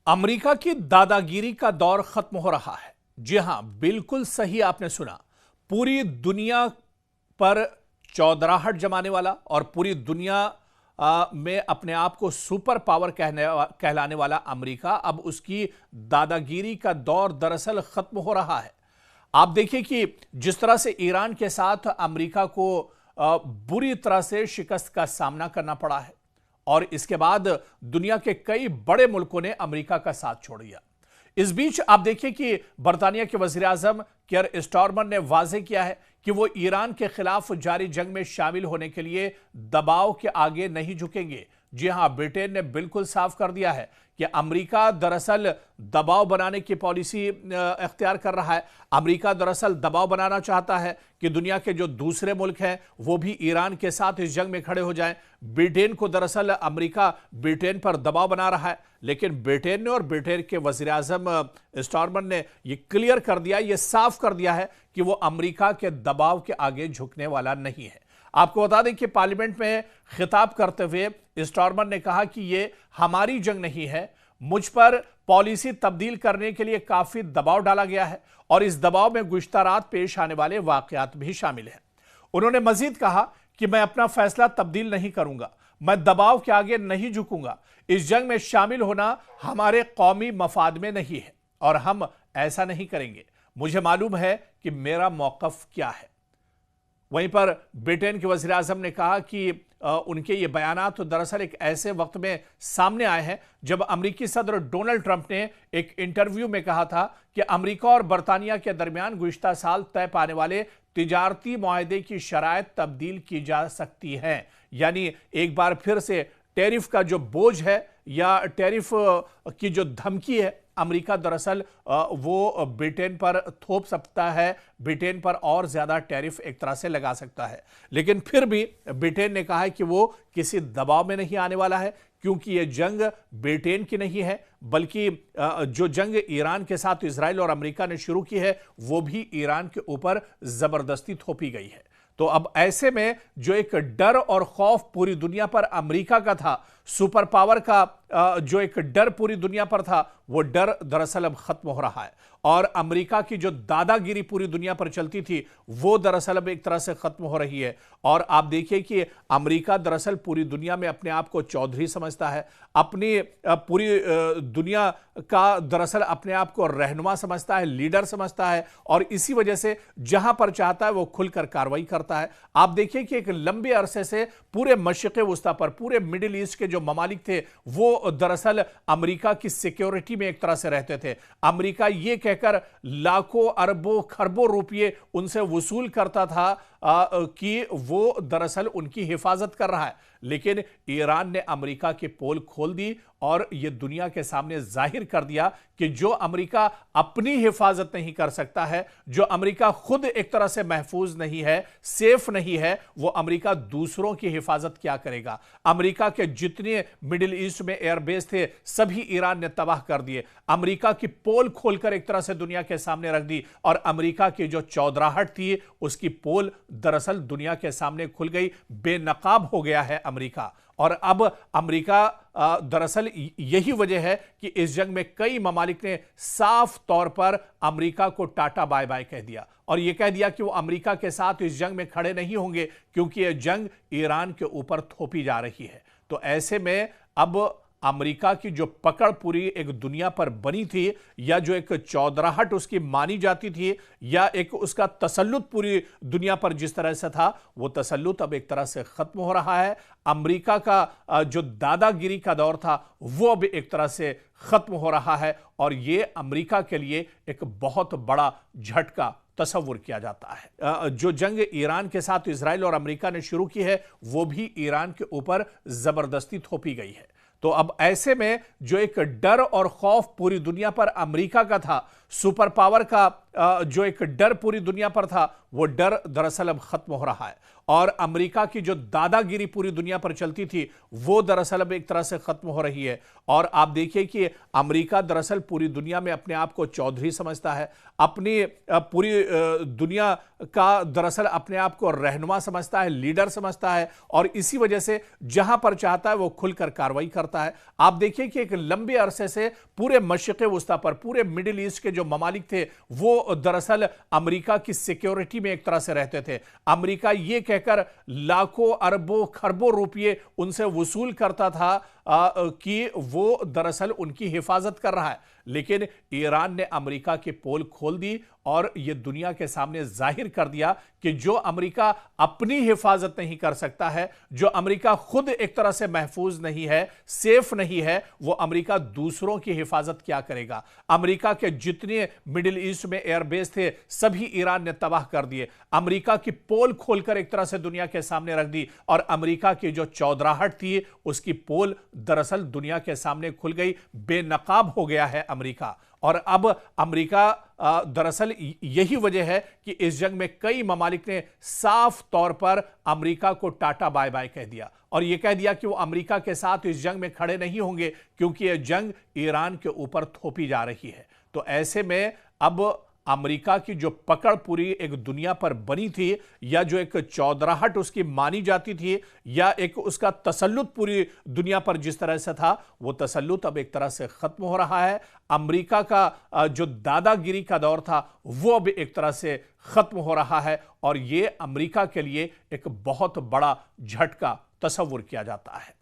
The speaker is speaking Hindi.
अमेरिका की दादागिरी का दौर खत्म हो रहा है। जी हां, बिल्कुल सही आपने सुना। पूरी दुनिया पर चौधराहट जमाने वाला और पूरी दुनिया में अपने आप को सुपर पावर कहलाने वाला अमेरिका, अब उसकी दादागिरी का दौर दरअसल खत्म हो रहा है। आप देखिए कि जिस तरह से ईरान के साथ अमेरिका को बुरी तरह से शिकस्त का सामना करना पड़ा है और इसके बाद दुनिया के कई बड़े मुल्कों ने अमेरिका का साथ छोड़ दिया। इस बीच आप देखिए कि बर्तानिया के वजीर आजम कियर स्टारमर ने वाजे किया है कि वो ईरान के खिलाफ जारी जंग में शामिल होने के लिए दबाव के आगे नहीं झुकेंगे। जी हां, ब्रिटेन ने बिल्कुल साफ कर दिया है कि अमेरिका दरअसल दबाव बनाने की पॉलिसी इख्तियार कर रहा है। अमेरिका दरअसल दबाव बनाना चाहता है कि दुनिया के जो दूसरे मुल्क हैं वो भी ईरान के साथ इस जंग में खड़े हो जाएं। ब्रिटेन को दरअसल अमेरिका ब्रिटेन पर दबाव बना रहा है, लेकिन ब्रिटेन ने और ब्रिटेन के वजीर आजम स्टारमर ने यह क्लियर कर दिया, यह साफ कर दिया है कि वो अमेरिका के दबाव के आगे झुकने वाला नहीं है। आपको बता दें कि पार्लियामेंट में खिताब करते हुए स्टारमर ने कहा कि यह हमारी जंग नहीं है, मुझ पर पॉलिसी तब्दील करने के लिए काफी दबाव डाला गया है और इस दबाव में गुज़िश्ता रात पेश आने वाले वाकयात भी शामिल हैं। उन्होंने मजीद कहा कि मैं अपना फैसला तब्दील नहीं करूंगा, मैं दबाव के आगे नहीं झुकूंगा। इस जंग में शामिल होना हमारे कौमी मफाद में नहीं है और हम ऐसा नहीं करेंगे। मुझे मालूम है कि मेरा मौक़िफ़ क्या है। वहीं पर ब्रिटेन के वज़ीर आज़म ने कहा कि उनके ये बयानात तो दरअसल एक ऐसे वक्त में सामने आए हैं जब अमेरिकी सदर डोनाल्ड ट्रंप ने एक इंटरव्यू में कहा था कि अमेरिका और बरतानिया के दरमियान गुज़िश्ता साल तय पाने वाले तिजारती मुआहदे की शराइत तब्दील की जा सकती हैं। यानी एक बार फिर से टैरिफ का जो बोझ है या टैरिफ की जो धमकी है, अमेरिका दरअसल वो ब्रिटेन पर थोप सकता है, ब्रिटेन पर और ज़्यादा टैरिफ एक तरह से लगा सकता है। लेकिन फिर भी ब्रिटेन ने कहा है कि वो किसी दबाव में नहीं आने वाला है, क्योंकि ये जंग ब्रिटेन की नहीं है, बल्कि जो जंग ईरान के साथ इजराइल और अमेरिका ने शुरू की है वो भी ईरान के ऊपर ज़बरदस्ती थोपी गई है। तो अब ऐसे में जो एक डर और खौफ पूरी दुनिया पर अमेरिका का था, सुपर पावर का जो एक डर पूरी दुनिया पर था, वो डर दरअसल अब खत्म हो रहा है और अमेरिका की जो दादागिरी पूरी दुनिया पर चलती थी वो दरअसल अब एक तरह से खत्म हो रही है। और आप देखिए कि अमेरिका दरअसल पूरी दुनिया में अपने आप को चौधरी समझता है, अपनी पूरी दुनिया का दरअसल अपने आप को रहनुमा समझता है, लीडर समझता है और इसी वजह से जहां पर चाहता है वो खुलकर कार्रवाई करता है। आप देखिए कि एक लंबे अरसे से पूरे मशरिक़ वुस्ता पर, पूरे मिडिल ईस्ट के जो ममालिक थे वो दरअसल अमेरिका की सिक्योरिटी में एक तरह से रहते थे। अमेरिका ये कहकर लाखों अरबों खरबों रुपये उनसे वसूल करता था कि वो दरअसल उनकी हिफाजत कर रहा है, लेकिन ईरान ने अमेरिका की पोल खोल दी और यह दुनिया के सामने जाहिर कर दिया कि जो अमेरिका अपनी हिफाजत नहीं कर सकता है, जो अमेरिका खुद एक तरह से महफूज नहीं है, सेफ नहीं है, वो अमेरिका दूसरों की हिफाजत क्या करेगा। अमेरिका के जितने मिडिल ईस्ट में एयरबेस थे सभी ईरान ने तबाह कर दिए। अमेरिका की पोल खोलकर एक तरह से दुनिया के सामने रख दी और अमेरिका की जो चौधराहट थी उसकी पोल दरअसल दुनिया के सामने खुल गई, बेनकाब हो गया है अमेरिका। और अब अमेरिका दरअसल यही वजह है कि इस जंग में कई ममालिक ने साफ तौर पर अमेरिका को टाटा बाय बाय कह दिया और यह कह दिया कि वो अमेरिका के साथ इस जंग में खड़े नहीं होंगे, क्योंकि यह जंग ईरान के ऊपर थोपी जा रही है। तो ऐसे में अब अमेरिका की जो पकड़ पूरी एक दुनिया पर बनी थी, या जो एक चौधराहट उसकी मानी जाती थी, या एक उसका तसल्लुत पूरी दुनिया पर जिस तरह से था, वो तसल्लुत अब एक तरह से खत्म हो रहा है। अमेरिका का जो दादागिरी का दौर था वो अब एक तरह से खत्म हो रहा है और ये अमेरिका के लिए एक बहुत बड़ा झटका तस्वुर किया जाता है। जो जंग ईरान के साथ इजराइल और अमेरिका ने शुरू की है वो भी ईरान के ऊपर जबरदस्ती थोपी गई है। तो अब ऐसे में जो एक डर और खौफ पूरी दुनिया पर अमेरिका का था, सुपर पावर का जो एक डर पूरी दुनिया पर था, वो डर दरअसल अब खत्म हो रहा है और अमेरिका की जो दादागिरी पूरी दुनिया पर चलती थी वो दरअसल अब एक तरह से खत्म हो रही है। और आप देखिए कि अमेरिका दरअसल पूरी दुनिया में अपने आप को चौधरी समझता है, अपनी पूरी दुनिया का दरअसल अपने आप को रहनुमा समझता है, लीडर समझता है, और इसी वजह से जहां पर चाहता है वो खुलकर कार्रवाई करता है। आप देखिए कि एक लंबे अरसे से पूरे मशरिक़ वुस्ता पर, पूरे मिडिल ईस्ट के जो ममालिक थे वो दरअसल अमेरिका की सिक्योरिटी में एक तरह से रहते थे। अमेरिका ये कहकर लाखों अरबों खरबों रुपये उनसे वसूल करता था कि वो दरअसल उनकी हिफाजत कर रहा है। लेकिन ईरान ने अमेरिका की पोल खोल दी और यह दुनिया के सामने जाहिर कर दिया कि जो अमेरिका अपनी हिफाजत नहीं कर सकता है, जो अमेरिका खुद एक तरह से महफूज नहीं है, सेफ नहीं है, वो अमेरिका दूसरों की हिफाजत क्या करेगा। अमेरिका के जितने मिडिल ईस्ट में एयरबेस थे सभी ईरान ने तबाह कर दिए। अमेरिका की पोल खोलकर एक तरह से दुनिया के सामने रख दी और अमेरिका की जो चौधराहट थी उसकी पोल दरअसल दुनिया के सामने खुल गई। बेनकाब हो गया है अमेरिका। और अब अमेरिका दरअसल यही वजह है कि इस जंग में कई ममालिक ने साफ तौर पर अमेरिका को टाटा बाय बाय कह दिया और यह कह दिया कि वो अमेरिका के साथ इस जंग में खड़े नहीं होंगे, क्योंकि यह जंग ईरान के ऊपर थोपी जा रही है। तो ऐसे में अब अमेरिका की जो पकड़ पूरी एक दुनिया पर बनी थी, या जो एक चौधराहट उसकी मानी जाती थी, या एक उसका तसल्लुत पूरी दुनिया पर जिस तरह से था, वो तसल्लुत अब एक तरह से खत्म हो रहा है। अमेरिका का जो दादागिरी का दौर था वो अब एक तरह से खत्म हो रहा है और ये अमेरिका के लिए एक बहुत बड़ा झटका तस्वुर किया जाता है।